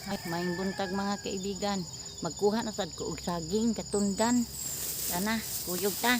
Ay, maing buntag mga kaibigan. Magkuha na sad ko og saging katundan. Sana, kuyog ta.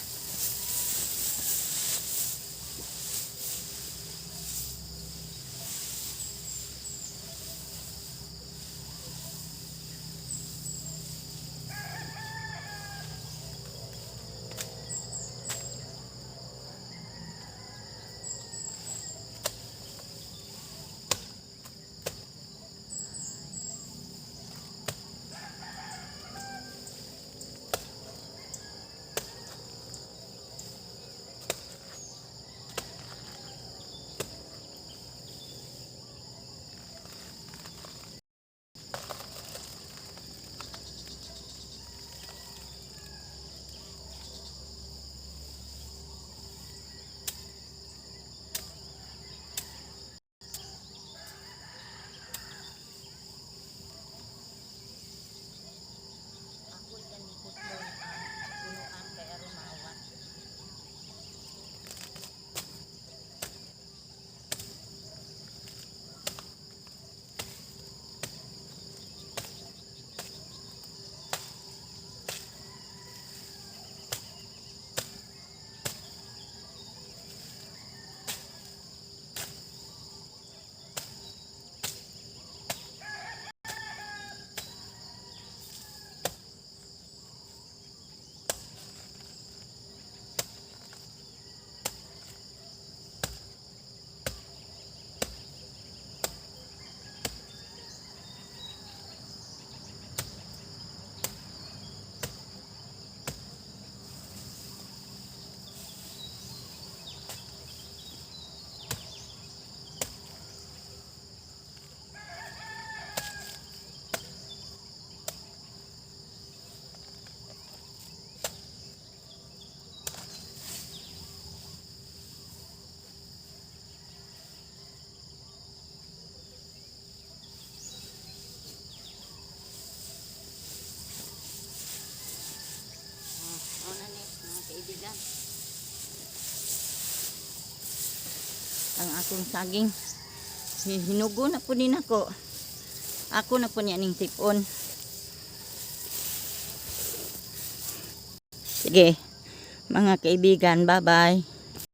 Kaibigan, ang akong saging hinugo na po din ako na po niya ning tipon. Sige mga kaibigan, bye bye.